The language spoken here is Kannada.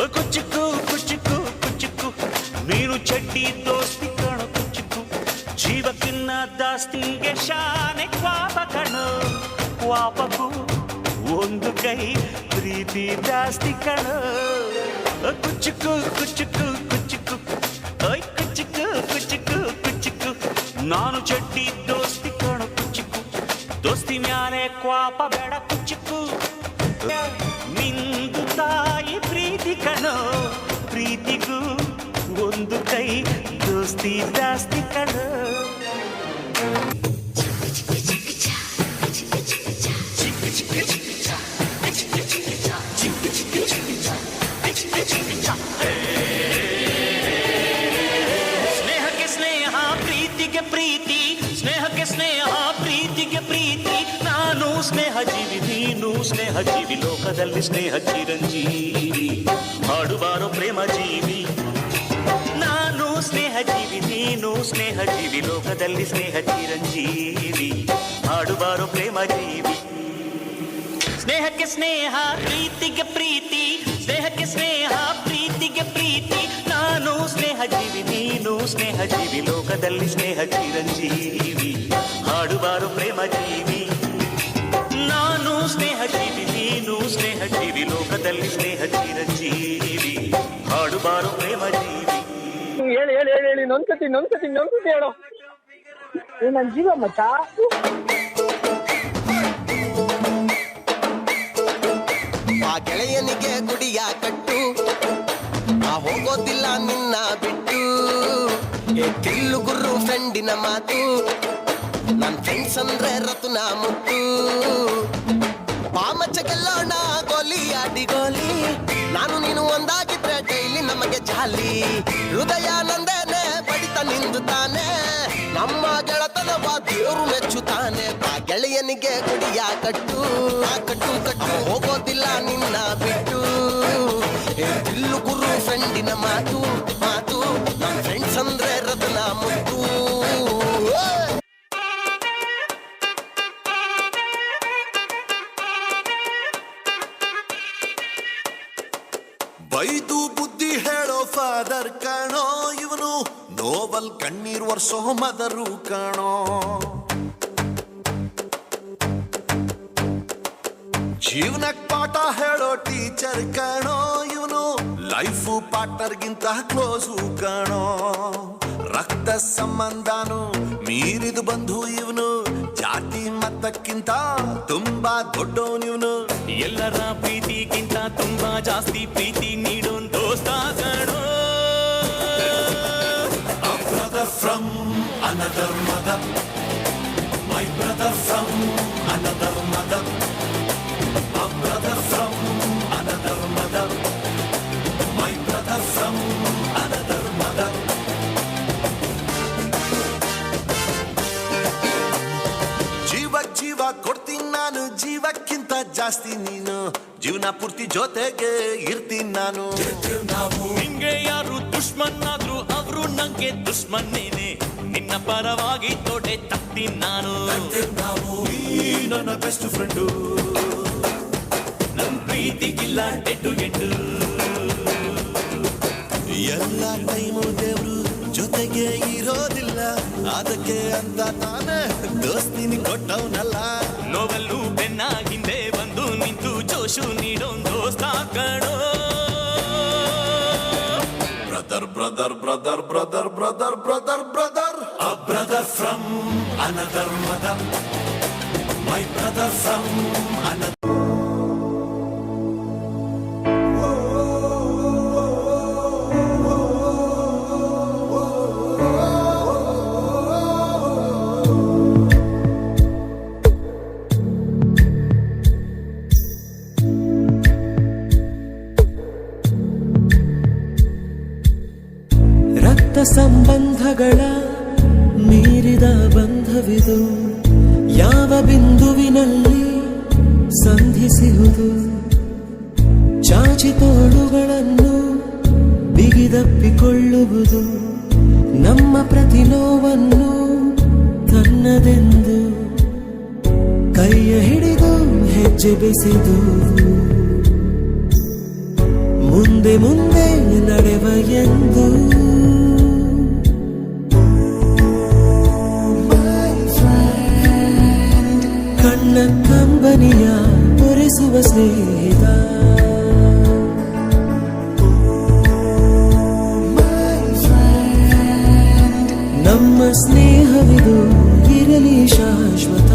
ಕುಚ್ಚುಕು ಕುಚ್ಚುಕು ಕುಚ್ಚುಕು ನೀನು ಚಡ್ಡಿ ದೋಸ್ತಿ ಕಣೋ ಕುಚ್ಚುಕು ಜೀವಕ್ಕಿನ್ನ ದಾಸ್ತಿಗೆ ಶಾನೆ ಕ್ವಾಪ ಕಣೋ ಕ್ವಾಪಕ್ಕೂ ಒಂದು ಕೈ ಪ್ರೀತಿ ಜಾಸ್ತಿ ಕಣೋ ಕುಚ್ಚುಕು ಕುಚ್ಚುಕು ಕುಚ್ಚುಕು ಓಯ್ ಕುಚ್ಚುಕು ಕುಚ್ಚುಕು ಕುಚ್ಚುಕು ನಾನು ಚಡ್ಡಿ ದೋಸ್ತಿ ಕಣೋ ಕುಚ್ಚುಕು ದೋಸ್ತಿ ಮ್ಯಾಲೆ ಕ್ವಾಪ ಬೇಡ ಕುಚ್ಚುಕು ನಿಂದು ತಾಯಿ ಪ್ರೀತಿ ಕಣೋ ಪ್ರೀತಿಗೂ ಒಂದು ಕೈ ದೋಸ್ತಿ ಜಾಸ್ತಿ ಕಣೋ ಸ್ನೇಹಕ್ಕೆ ಸ್ನೇಹ ಪ್ರೀತಿಗೆ ಪ್ರೀತಿ ಸ್ನೇಹಕ್ಕೆ ಸ್ನೇಹ ಪ್ರೀತಿಗೆ ಪ್ರೀತಿ ನಾನು ಸ್ನೇಹ ಜೀವಿ ನೀನು ಸ್ನೇಹ ಜೀವಿ ಲೋಕದಲ್ಲಿ ಸ್ನೇಹ ಚಿರಂಜೀವಿ ಹಾಡುವಾರೋ ಪ್ರೇಮ ಜೀವಿ ನಾನು ಸ್ನೇಹ ಜೀವಿ ನೀನು ಸ್ನೇಹ ಜೀವಿ ಲೋಕದಲ್ಲಿ ಸ್ನೇಹ ಚಿರಂಜೀವಿ ಹಾಡುವಾರೋ ಪ್ರೇಮ ಜೀವಿ ಸ್ನೇಹಕ್ಕೆ ಸ್ನೇಹ ಪ್ರೀತಿಗೆ ಪ್ರೀತಿ ಸ್ನೇಹಕ್ಕೆ ಸ್ನೇಹ ಪ್ರೀತಿಗೆ ಪ್ರೀತಿ ನಾನು ಸ್ನೇಹ ಜೀವಿ ನೀನು ಸ್ನೇಹ ಜೀವಿ ಲೋಕದಲ್ಲಿ ಸ್ನೇಹ ಚಿರಂಜೀವಿ ಹಾಡುವಾರೋ ಪ್ರೇಮ ಜೀವಿ ನಾನು ಸ್ನೇಹ ಜೀವಿ ನೀನು ಸ್ನೇಹ ಜೀವಿ ಲೋಕದಲ್ಲಿ ಸ್ನೇಹ ಚಿರಂಜೀವಿ ಹಾಡುವಾರೋ ಪ್ರೇಮ ಜೀವಿ ಹೇಳಿ ಹೇಳಿ ಹೇಳಿ ಹೇಳಿ ನೊಂದ್ಕತಿ ಹೇಳೋ ನನ್ನ ಜೀವ ಮಚ್ಚ ಆ ಗೆಳೆಯನಿಗೆ ಗುಡಿಯ ಕಟ್ಟು ಆ ಹೋಗೋದಿಲ್ಲ ನಿನ್ನ ಬಿಟ್ಟು ಕಿಲ್ಲು ಗುರು ಫ್ರೆಂಡಿನ ಮಾತು ನನ್ ಫ್ರೆಂಡ್ಸ್ ಅಂದ್ರೆ ರತುನ ಮುತ್ತು ಪಾಮಚ್ಚ ಗೆಲ್ಲೋಣ ಗೋಲಿ ಆಡಿ ಗೋಲಿ ನಾನು ನೀನು ಒಂದಾಗಿದ್ರೆ ಡೈಲಿ ನಮಗೆ ಜಾಲಿ ಹೃದಯ ನಂದೇನೆ ಬಡಿತ ನಿಂದು ತಾನೆ ನಮ್ಮ ಗೆಳತನವ ದೇವರು ಮೆಚ್ಚುತ್ತಾನೆ ಆ ಗೆಳೆಯನಿಗೆ ಗುಡಿಯ ಕಟ್ಟು ಕಟ್ಟು ಕಟ್ಟು ಹೋಗೋದಿಲ್ಲ ನಿನ್ನ ಬಿಟ್ಟು ಕಿಲ್ಲು ಗುರು ಫ್ರೆಂಡಿನ ಮಾತು ಮಾತು ನನ್ನ ಫ್ರೆಂಡ್ಸ್ ಅಂದ್ರೆ ರತನ ಮುತ್ತು ಬೈದು ಬುದ್ಧಿ ಹೇಳೋ ಫಾದರ್ ಕಾಣೋ ಇವನು ನೋವಲ್ ಕಣ್ಣೀರ್ ವರ್ಷೋ ಮದರು ಕಾಣೋ ಜೀವನಕ್ ಪಾಠ ಹೇಳೋ ಟೀಚರ್ ಕಾಣೋ ಇವನು ಲೈಫು ಪಾರ್ಟ್ನರ್ಗಿಂತ ಕ್ಲೋಸು ಕಾಣೋ ರಕ್ತ ಸಂಬಂಧನು ಮೀರಿದು ಬಂಧು ಇವನು ಜಾತಿ ಮತಕ್ಕಿಂತ ತುಂಬಾ ದೊಡ್ಡವನಿವನು ಎಲ್ಲರ ಪ್ರೀತಿಗಿಂತ ತುಂಬಾ ಜಾಸ್ತಿ ಪ್ರೀತಿ ನೀಡೋನ್ ದೋಸ್ತ ಕಣೋ brother from another mother my brother from another mother a brother from another mother my brother from another mother ಜೀವ ಕೊಡ್ತೀನಿ ನಾನು ಜೀವಕ್ಕಿಂತ ಜಾಸ್ತಿ ನೀನು ಜೀವನ ಪೂರ್ತಿ ಜೊತೆಗೆ ಇರ್ತೀನಿ ನಾನು ನಿಂಗೆ ಯಾರು ದುಶ್ಮನ್ ಆದ್ರು ಅವರು ನಂಗೆ ದುಶ್ಮನ್ನೇನೆ ನಿನ್ನ ಪರವಾಗಿ ತೋಟೆ ತಗ್ತೀನಿ ನಾನು ನನ್ನ ಬೆಸ್ಟ್ ಫ್ರೆಂಡು ನನ್ ಪ್ರೀತಿಗಿಲ್ಲ ಡೆಡ್ಡು ಎಂಡು ಎಲ್ಲ ಟೈಮು ದೇವ್ರು ಜೊತೆಗೆ ಇರೋದಿಲ್ಲ ಅದಕ್ಕೆ ಅಂತ ತಾನೇ ದೋಸ್ತಿನಿ ಕೊಟ್ಟವನಲ್ಲ ನೋವಲ್ಲೂ ಬೆನ್ನ ಹಿಂದೆ ಬಂದು ನಿಂತು ಜೋಶು ನೀಡೋನ್ ದೋಸ್ತ ಕಣೋ brother brother brother brother brother brother brother a brother from another mother my brother from another ಸಂಬಂಧಗಳ ಮೀರಿದ ಬಂಧವಿದು ಯಾವ ಬಿಂದುವಿನಲ್ಲಿ ಸಂಧಿಸುವುದು ಚಾಚಿ ತೋಳುಗಳನ್ನು ಬಿಗಿದಪ್ಪಿಕೊಳ್ಳುವುದು ನಮ್ಮ ಪ್ರತಿ ನೋವನ್ನು ತನ್ನದೆಂದು ಕೈಯ ಹಿಡಿದು ಹೆಜ್ಜೆ ಬೆಸೆದು ಮುಂದೆ ಮುಂದೆ ನಡೆವ ಎಂದು ಕಣ್ಣ ಕಂಬನಿಯ ಒರೆಸುವ ಸ್ನೇಹಿತ ನಮ್ಮ ಸ್ನೇಹವಿದು ಇರಲಿ ಶಾಶ್ವತ